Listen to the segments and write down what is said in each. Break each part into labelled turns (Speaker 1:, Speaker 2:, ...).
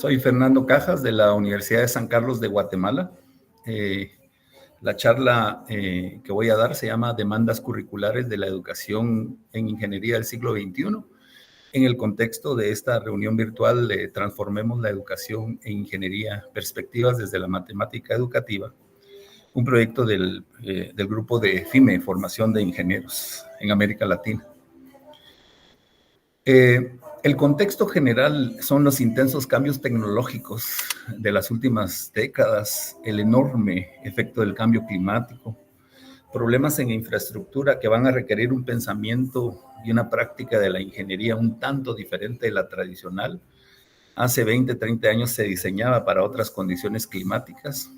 Speaker 1: Soy Fernando Cajas de la Universidad de San Carlos de Guatemala. La charla que voy a dar se llama Demandas curriculares de la educación en ingeniería del siglo XXI. En el contexto de esta reunión virtual de Transformemos la educación en ingeniería, perspectivas desde la matemática educativa, un proyecto del grupo de FIME, Formación de Ingenieros en América Latina. El contexto general son los intensos cambios tecnológicos de las últimas décadas, el enorme efecto del cambio climático, problemas en infraestructura que van a requerir un pensamiento y una práctica de la ingeniería un tanto diferente de la tradicional. Hace 20, 30 años se diseñaba para otras condiciones climáticas.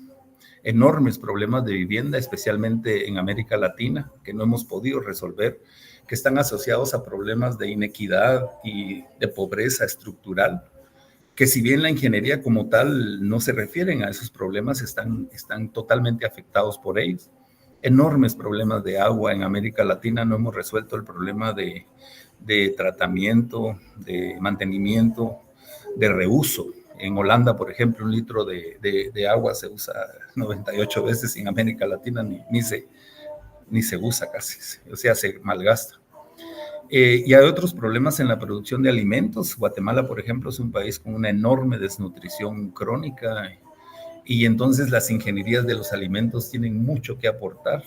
Speaker 1: Enormes problemas de vivienda, especialmente en América Latina, que no hemos podido resolver, que están asociados a problemas de inequidad y de pobreza estructural, que si bien la ingeniería como tal no se refieren a esos problemas, están totalmente afectados por ellos. Enormes problemas de agua en América Latina, no hemos resuelto el problema de tratamiento, de mantenimiento, de reuso. En Holanda, por ejemplo, un litro de agua se usa 98 veces, en América Latina ni se usa casi, o sea, se malgasta. Y hay otros problemas en la producción de alimentos. Guatemala, por ejemplo, es un país con una enorme desnutrición crónica y entonces las ingenierías de los alimentos tienen mucho que aportar.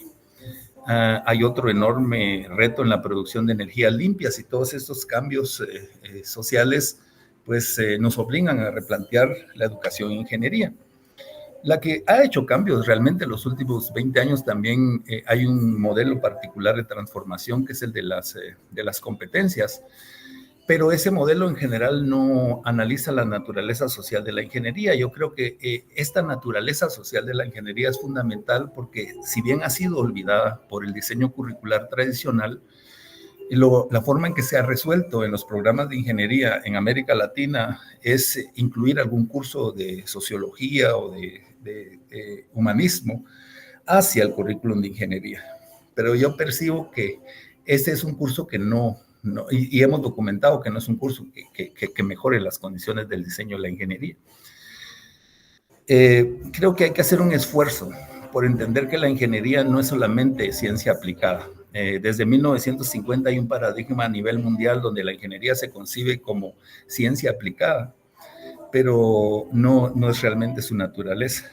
Speaker 1: Hay otro enorme reto en la producción de energías limpias y todos estos cambios sociales pues nos obligan a replantear la educación en ingeniería. La que ha hecho cambios realmente en los últimos 20 años también hay un modelo particular de transformación que es el de las competencias, pero ese modelo en general no analiza la naturaleza social de la ingeniería. Yo creo que esta naturaleza social de la ingeniería es fundamental porque si bien ha sido olvidada por el diseño curricular tradicional, la forma en que se ha resuelto en los programas de ingeniería en América Latina es incluir algún curso de sociología o de humanismo hacia el currículum de ingeniería. Pero yo percibo que ese es un curso que y hemos documentado que no es un curso que mejore las condiciones del diseño de la ingeniería. Creo que hay que hacer un esfuerzo por entender que la ingeniería no es solamente ciencia aplicada. Desde 1950 hay un paradigma a nivel mundial donde la ingeniería se concibe como ciencia aplicada, pero no es realmente su naturaleza.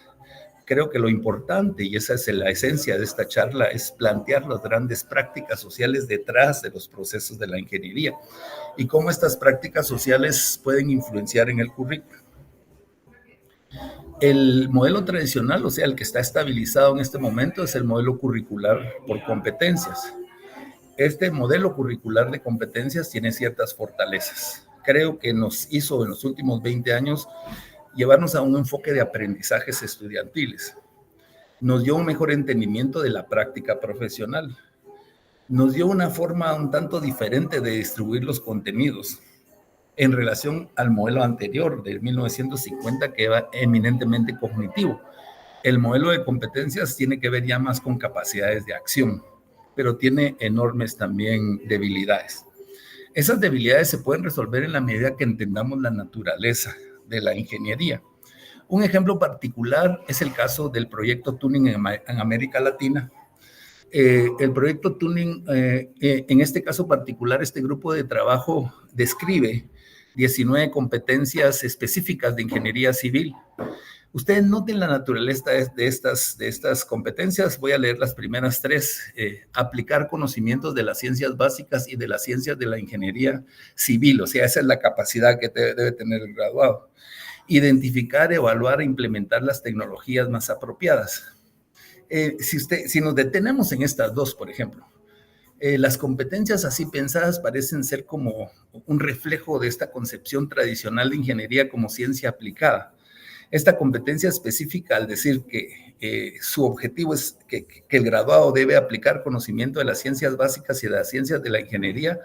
Speaker 1: Creo que lo importante, y esa es la esencia de esta charla, es plantear las grandes prácticas sociales detrás de los procesos de la ingeniería y cómo estas prácticas sociales pueden influenciar en el currículo. El modelo tradicional, o sea, el que está estabilizado en este momento, es el modelo curricular por competencias. Este modelo curricular de competencias tiene ciertas fortalezas. Creo que nos hizo en los últimos 20 años llevarnos a un enfoque de aprendizajes estudiantiles. Nos dio un mejor entendimiento de la práctica profesional. Nos dio una forma un tanto diferente de distribuir los contenidos en relación al modelo anterior de 1950, que era eminentemente cognitivo. El modelo de competencias tiene que ver ya más con capacidades de acción, pero tiene enormes también debilidades. Esas debilidades se pueden resolver en la medida que entendamos la naturaleza de la ingeniería. Un ejemplo particular es el caso del proyecto Tuning en América Latina. El proyecto Tuning, en este caso particular, este grupo de trabajo describe 19 competencias específicas de ingeniería civil. Ustedes noten la naturaleza de estas competencias. Voy a leer las primeras tres. Aplicar conocimientos de las ciencias básicas y de las ciencias de la ingeniería civil. O sea, esa es la capacidad que debe tener el graduado. Identificar, evaluar e implementar las tecnologías más apropiadas. Si nos detenemos en estas dos, por ejemplo, las competencias así pensadas parecen ser como un reflejo de esta concepción tradicional de ingeniería como ciencia aplicada. Esta competencia específica, al decir que su objetivo es que el graduado debe aplicar conocimiento de las ciencias básicas y de las ciencias de la ingeniería,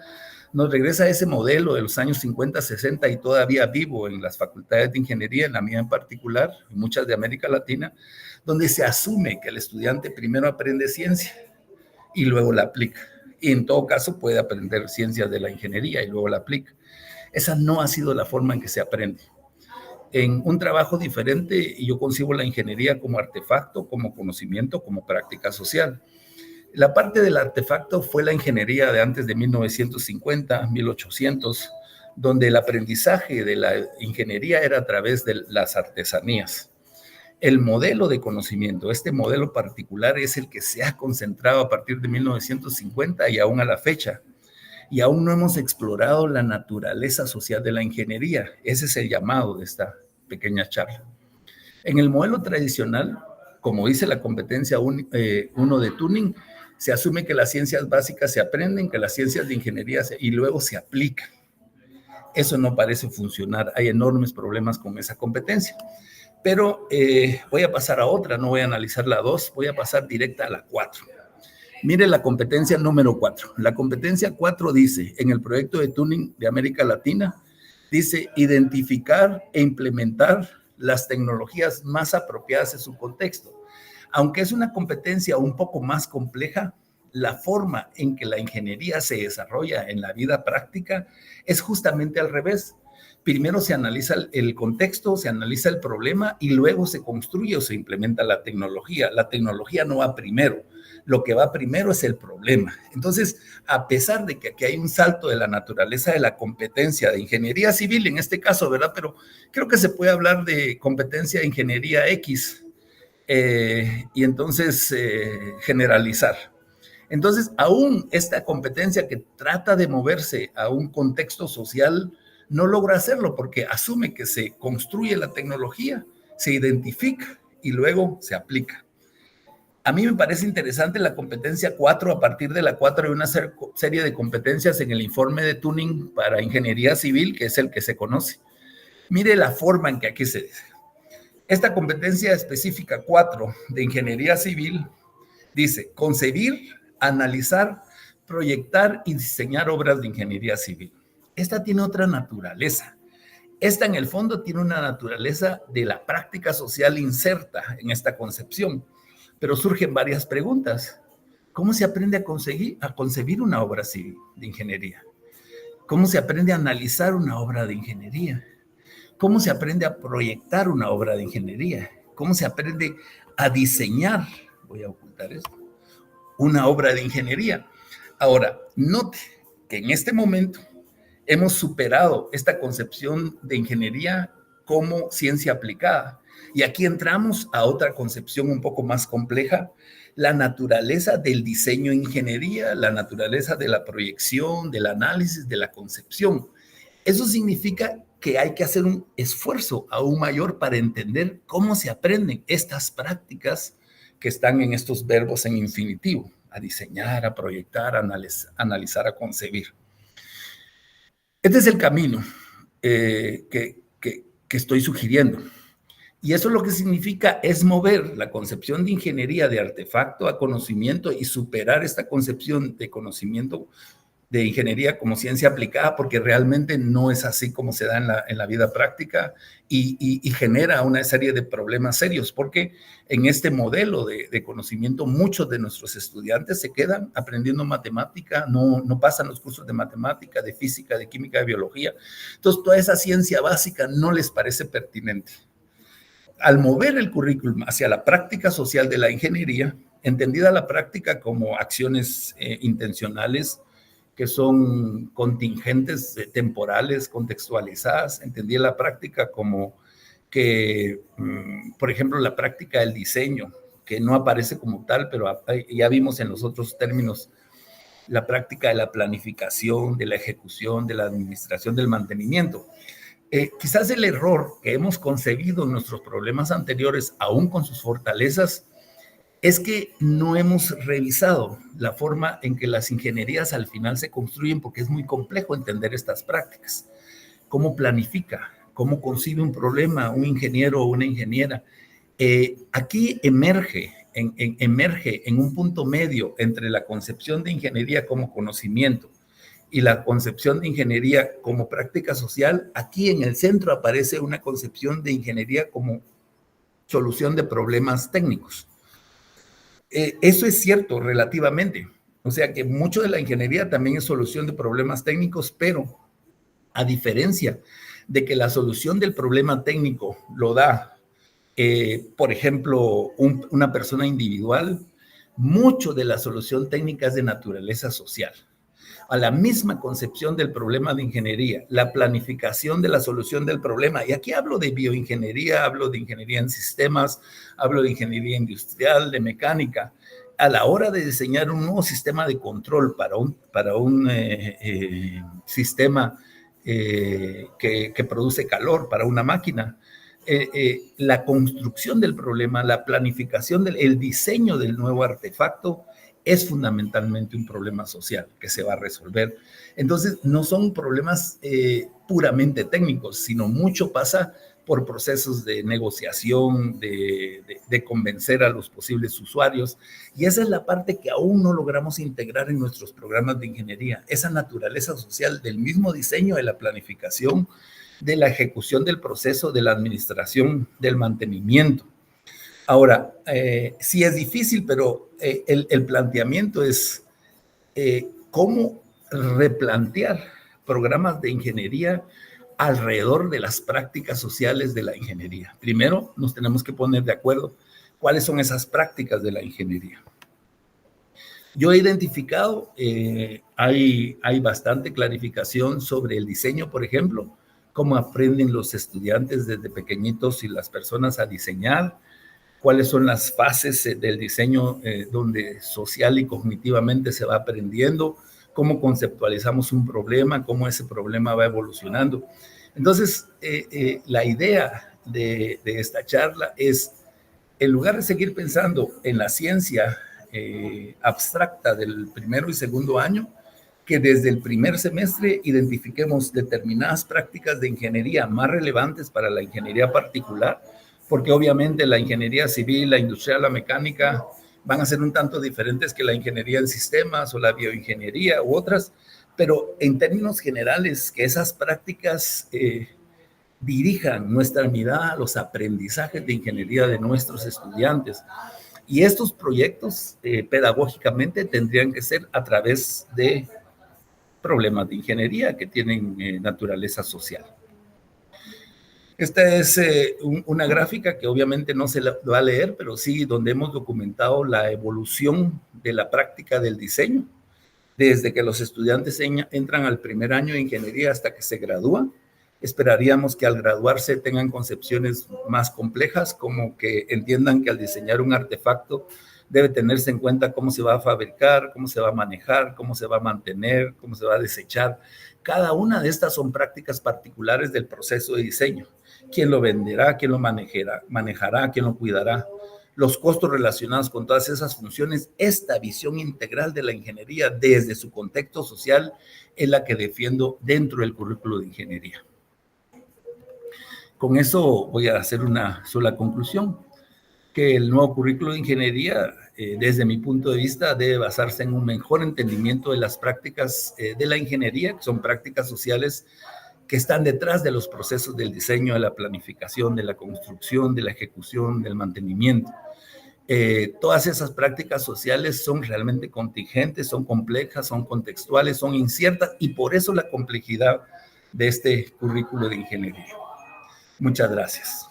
Speaker 1: nos regresa a ese modelo de los años 50, 60 y todavía vivo en las facultades de ingeniería, en la mía en particular, en muchas de América Latina, donde se asume que el estudiante primero aprende ciencia y luego la aplica. Y en todo caso puede aprender ciencias de la ingeniería y luego la aplica. Esa no ha sido la forma en que se aprende. en un trabajo diferente, yo concibo la ingeniería como artefacto, como conocimiento, como práctica social. La parte del artefacto fue la ingeniería de antes de 1950, 1800, donde el aprendizaje de la ingeniería era a través de las artesanías. El modelo de conocimiento, este modelo particular, es el que se ha concentrado a partir de 1950 y aún a la fecha. Y aún no hemos explorado la naturaleza social de la ingeniería. Ese es el llamado de esta pequeña charla. En el modelo tradicional, como dice la competencia 1 de Turing, se asume que las ciencias básicas se aprenden, que las ciencias de ingeniería y luego se aplican. Eso no parece funcionar. Hay enormes problemas con esa competencia. Pero voy a pasar a otra, no voy a analizar la 2, voy a pasar directa a la 4. Mire la competencia número 4. La competencia 4 dice, en el proyecto de Turing de América Latina, dice identificar e implementar las tecnologías más apropiadas en su contexto. Aunque es una competencia un poco más compleja, la forma en que la ingeniería se desarrolla en la vida práctica es justamente al revés. Primero se analiza el contexto, se analiza el problema y luego se construye o se implementa la tecnología. La tecnología no va primero. Lo que va primero es el problema. Entonces, a pesar de que aquí hay un salto de la naturaleza de la competencia de ingeniería civil, en este caso, ¿verdad? Pero creo que se puede hablar de competencia de ingeniería X y entonces generalizar. Entonces, aún esta competencia que trata de moverse a un contexto social no logra hacerlo porque asume que se construye la tecnología, se identifica y luego se aplica. A mí me parece interesante la competencia 4. A partir de la 4 hay una serie de competencias en el informe de Turing para ingeniería civil, que es el que se conoce. Mire la forma en que aquí se dice. Esta competencia específica 4 de ingeniería civil dice concebir, analizar, proyectar y diseñar obras de ingeniería civil. Esta tiene otra naturaleza. Esta, en el fondo, tiene una naturaleza de la práctica social inserta en esta concepción. Pero surgen varias preguntas. ¿Cómo se aprende a concebir una obra civil de ingeniería? ¿Cómo se aprende a analizar una obra de ingeniería? ¿Cómo se aprende a proyectar una obra de ingeniería? ¿Cómo se aprende a diseñar? Voy a ocultar esto. Una obra de ingeniería. Ahora, note que en este momento hemos superado esta concepción de ingeniería como ciencia aplicada. Y aquí entramos a otra concepción un poco más compleja, la naturaleza del diseño ingeniería, la naturaleza de la proyección, del análisis, de la concepción. Eso significa que hay que hacer un esfuerzo aún mayor para entender cómo se aprenden estas prácticas que están en estos verbos en infinitivo, a diseñar, a proyectar, a analizar, a concebir. Este es el camino que estoy sugiriendo. Y eso lo que significa es mover la concepción de ingeniería de artefacto a conocimiento y superar esta concepción de conocimiento de ingeniería como ciencia aplicada, porque realmente no es así como se da en la vida práctica y genera una serie de problemas serios, porque en este modelo de conocimiento muchos de nuestros estudiantes se quedan aprendiendo matemática, no pasan los cursos de matemática, de física, de química, de biología. Entonces, toda esa ciencia básica no les parece pertinente. Al mover el currículum hacia la práctica social de la ingeniería, entendida la práctica como acciones intencionales, que son contingentes, temporales, contextualizadas. Entendí la práctica como que, por ejemplo, la práctica del diseño, que no aparece como tal, pero ya vimos en los otros términos, la práctica de la planificación, de la ejecución, de la administración, del mantenimiento. Quizás el error que hemos concebido en nuestros problemas anteriores, aún con sus fortalezas, es que no hemos revisado la forma en que las ingenierías al final se construyen, porque es muy complejo entender estas prácticas. ¿Cómo planifica? ¿Cómo concibe un problema un ingeniero o una ingeniera? Aquí emerge en un punto medio entre la concepción de ingeniería como conocimiento y la concepción de ingeniería como práctica social. Aquí en el centro aparece una concepción de ingeniería como solución de problemas técnicos. Eso es cierto relativamente. O sea que mucho de la ingeniería también es solución de problemas técnicos, pero a diferencia de que la solución del problema técnico lo da, por ejemplo, una persona individual, mucho de la solución técnica es de naturaleza social. A la misma concepción del problema de ingeniería, la planificación de la solución del problema. Y aquí hablo de bioingeniería, hablo de ingeniería en sistemas, hablo de ingeniería industrial, de mecánica. A la hora de diseñar un nuevo sistema de control para un sistema que produce calor para una máquina, la construcción del problema, la planificación, el diseño del nuevo artefacto es fundamentalmente un problema social que se va a resolver. Entonces, no son problemas puramente técnicos, sino mucho pasa por procesos de negociación, de convencer a los posibles usuarios. Y esa es la parte que aún no logramos integrar en nuestros programas de ingeniería, esa naturaleza social del mismo diseño, de la planificación, de la ejecución del proceso, de la administración, del mantenimiento. Ahora, sí es difícil, pero el planteamiento es cómo replantear programas de ingeniería alrededor de las prácticas sociales de la ingeniería. Primero, nos tenemos que poner de acuerdo cuáles son esas prácticas de la ingeniería. Yo he identificado, hay bastante clarificación sobre el diseño, por ejemplo, cómo aprenden los estudiantes desde pequeñitos y las personas a diseñar, cuáles son las fases del diseño donde social y cognitivamente se va aprendiendo, cómo conceptualizamos un problema, cómo ese problema va evolucionando. Entonces, la idea de esta charla es, en lugar de seguir pensando en la ciencia abstracta del primero y segundo año, que desde el primer semestre identifiquemos determinadas prácticas de ingeniería más relevantes para la ingeniería particular, porque obviamente la ingeniería civil, la industrial, la mecánica van a ser un tanto diferentes que la ingeniería en sistemas o la bioingeniería u otras, pero en términos generales, que esas prácticas dirijan nuestra mirada a los aprendizajes de ingeniería de nuestros estudiantes. Y estos proyectos pedagógicamente tendrían que ser a través de problemas de ingeniería que tienen naturaleza social. Esta es una gráfica que obviamente no se la va a leer, pero sí donde hemos documentado la evolución de la práctica del diseño, desde que los estudiantes entran al primer año de ingeniería hasta que se gradúan. Esperaríamos que al graduarse tengan concepciones más complejas, como que entiendan que al diseñar un artefacto debe tenerse en cuenta cómo se va a fabricar, cómo se va a manejar, cómo se va a mantener, cómo se va a desechar. Cada una de estas son prácticas particulares del proceso de diseño. ¿Quién lo venderá? ¿Quién lo manejará? ¿Quién lo cuidará? Los costos relacionados con todas esas funciones. Esta visión integral de la ingeniería desde su contexto social es la que defiendo dentro del currículo de ingeniería. Con eso voy a hacer una sola conclusión, que el nuevo currículo de ingeniería, desde mi punto de vista, debe basarse en un mejor entendimiento de las prácticas de la ingeniería, que son prácticas sociales que están detrás de los procesos del diseño, de la planificación, de la construcción, de la ejecución, del mantenimiento. Todas esas prácticas sociales son realmente contingentes, son complejas, son contextuales, son inciertas, y por eso la complejidad de este currículo de ingeniería. Muchas gracias.